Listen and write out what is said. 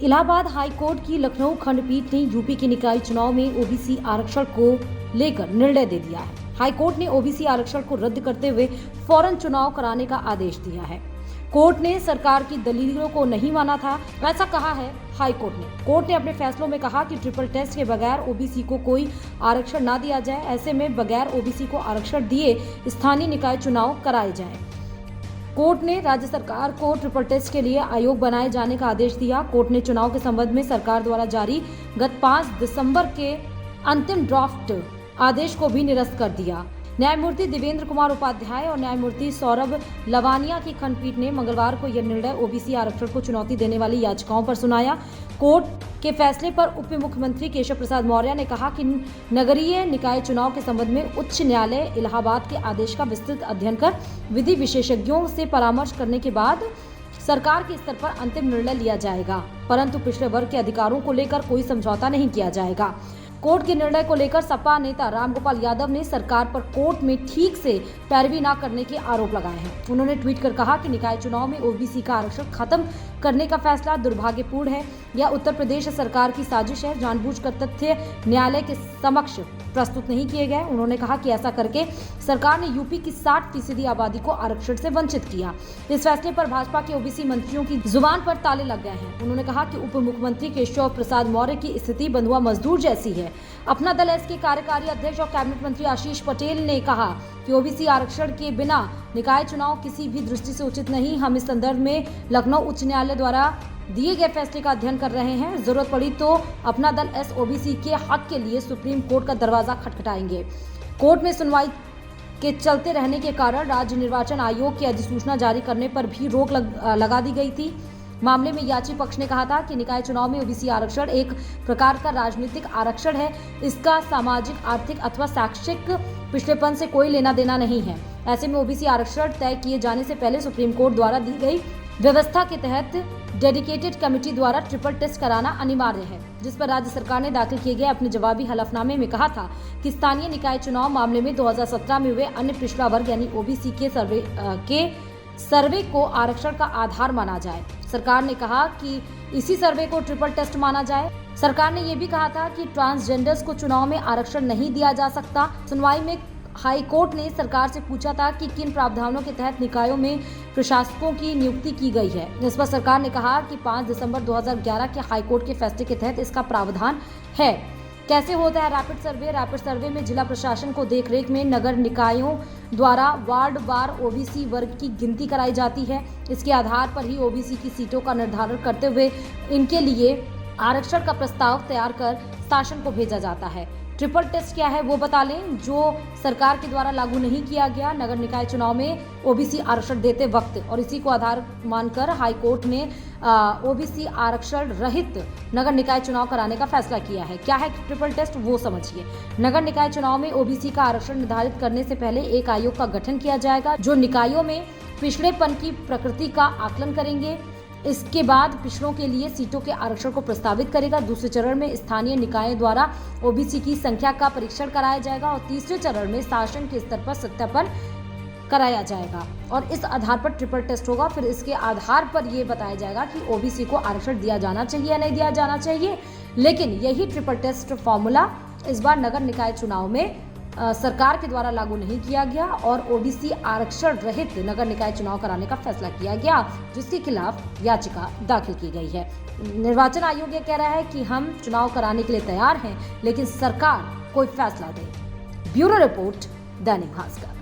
Allahabad high court की लखनऊ खंडपीठ ने यूपी के निकाय चुनाव में ओबीसी आरक्षण को लेकर निर्णय दे दिया है। हाई कोर्ट ने ओबीसी आरक्षण को रद्द करते हुए फौरन चुनाव कराने का आदेश दिया है। कोर्ट ने सरकार की दलीलों को नहीं माना था, ऐसा कहा है हाई कोर्ट ने। कोर्ट ने अपने फैसलों में कहा कि ट्रिपल टेस्ट के बगैर ओबीसी को कोई आरक्षण ना दिया जाए। ऐसे में बगैर ओबीसी को आरक्षण दिए स्थानीय निकाय चुनाव कराए जाएं। कोर्ट ने राज्य सरकार को ट्रिपल टेस्ट के लिए आयोग बनाए जाने का आदेश दिया। कोर्ट ने चुनाव के संबंध में सरकार द्वारा जारी गत 5 दिसंबर के अंतिम ड्राफ्ट आदेश को भी निरस्त कर दिया। न्यायमूर्ति देवेंद्र कुमार उपाध्याय और न्यायमूर्ति सौरभ लवानिया की खंडपीठ ने मंगलवार को यह निर्णय ओबीसी आरक्षण को चुनौती देने वाली याचिकाओं पर सुनाया। कोर्ट के फैसले पर उप मुख्यमंत्री केशव प्रसाद मौर्य ने कहा कि नगरीय निकाय चुनाव के संबंध में उच्च न्यायालय इलाहाबाद के आदेश का विस्तृत अध्ययन कर विधि विशेषज्ञों से परामर्श करने के बाद सरकार के स्तर पर अंतिम निर्णय लिया जाएगा, परंतु पिछड़े वर्ग के अधिकारों को लेकर कोई समझौता नहीं किया जाएगा। कोर्ट के निर्णय को लेकर सपा नेता रामगोपाल यादव ने सरकार पर कोर्ट में ठीक से पैरवी न करने के आरोप लगाए हैं। उन्होंने ट्वीट कर कहा कि निकाय चुनाव में ओबीसी का आरक्षण खत्म करने का फैसला दुर्भाग्यपूर्ण है। यह उत्तर प्रदेश सरकार की साजिश है। जानबूझकर तथ्य न्यायालय के समक्ष प्रस्तुत नहीं किए गए। उन्होंने कहा कि ऐसा करके सरकार ने यूपी की 60% आबादी को आरक्षण से वंचित किया। इस फैसले पर भाजपा के ओबीसी मंत्रियों की जुबान पर ताले लग गए हैं। उन्होंने कहा कि उप मुख्यमंत्री केशव प्रसाद मौर्य की स्थिति बंधुआ मजदूर जैसी है। अपना दल एस के कार्यकारी अध्यक्ष और कैबिनेट मंत्री आशीष पटेल ने कहा कि ओबीसी आरक्षण के बिना निकाय चुनाव किसी भी दृष्टि से उचित नहीं। हम इस संदर्भ में लखनऊ उच्च न्यायालय द्वारा दिए गए फैसले का अध्ययन कर रहे हैं। जरूरत पड़ी तो अपना दल एस ओबीसी के हक के लिए सुप्रीम कोर्ट का दरवाजा खटखटाएंगे। कोर्ट में सुनवाई के चलते रहने के कारण राज्य निर्वाचन आयोग की अधिसूचना जारी करने पर भी रोक लगा दी गई थी। मामले में याची पक्ष ने कहा था कि निकाय चुनाव में ओबीसी आरक्षण एक प्रकार का राजनीतिक आरक्षण है। इसका सामाजिक, आर्थिक अथवा शैक्षिक पिछड़ेपन से कोई लेना देना नहीं है। ऐसे में ओबीसी आरक्षण तय किए जाने से पहले सुप्रीम कोर्ट द्वारा दी गई व्यवस्था के तहत डेडिकेटेड कमेटी द्वारा ट्रिपल टेस्ट कराना अनिवार्य है, जिस पर राज्य सरकार ने दाखिल किए गए अपने जवाबी हलफनामे में कहा था कि स्थानीय निकाय चुनाव मामले में 2017 में हुए अन्य पिछड़ा वर्ग यानी ओबीसी के सर्वे को आरक्षण का आधार माना जाए। सरकार ने कहा कि इसी सर्वे को ट्रिपल टेस्ट माना जाए। सरकार ने यह भी कहा था कि ट्रांसजेंडर्स को चुनाव में आरक्षण नहीं दिया जा सकता। सुनवाई में हाई कोर्ट ने सरकार से पूछा था कि किन प्रावधानों के तहत निकायों में प्रशासकों की नियुक्ति की गई है। इस पर सरकार ने कहा कि 5 दिसंबर 2011 के हाई कोर्ट के फैसले के तहत इसका प्रावधान है। कैसे होता है रैपिड सर्वे? रैपिड सर्वे में जिला प्रशासन को देखरेख में नगर निकायों द्वारा वार्ड वार ओबीसी वर्ग की गिनती कराई जाती है। इसके आधार पर ही ओबीसी की सीटों का निर्धारण करते हुए इनके लिए आरक्षण का प्रस्ताव तैयार कर शासन को भेजा जाता है। ट्रिपल टेस्ट क्या है वो बता लें, जो सरकार के द्वारा लागू नहीं किया गया नगर निकाय चुनाव में ओबीसी आरक्षण देते वक्त, और इसी को आधार मानकर हाई कोर्ट ने ओबीसी आरक्षण रहित नगर निकाय चुनाव कराने का फैसला किया है। क्या है ट्रिपल टेस्ट वो समझिए। नगर निकाय चुनाव में ओबीसी का आरक्षण निर्धारित करने से पहले एक आयोग का गठन किया जाएगा, जो निकायों में पिछड़ेपन की प्रकृति का आकलन करेंगे। इसके बाद पिछड़ों के लिए सीटों के आरक्षण को प्रस्तावित करेगा। दूसरे चरण में स्थानीय निकायों द्वारा ओबीसी की संख्या का परीक्षण कराया जाएगा और तीसरे चरण में शासन के स्तर पर सत्यापन कराया जाएगा और इस आधार पर ट्रिपल टेस्ट होगा। फिर इसके आधार पर यह बताया जाएगा कि ओबीसी को आरक्षण दिया जाना चाहिए या नहीं दिया जाना चाहिए। लेकिन यही ट्रिपल टेस्ट फॉर्मूला इस बार नगर निकाय चुनाव में सरकार के द्वारा लागू नहीं किया गया और ओबीसी आरक्षण रहित नगर निकाय चुनाव कराने का फैसला किया गया, जिसके खिलाफ याचिका दाखिल की गई है। निर्वाचन आयोग ये कह रहा है कि हम चुनाव कराने के लिए तैयार हैं, लेकिन सरकार कोई फैसला दे। Bureau report, Dainik Bhaskar.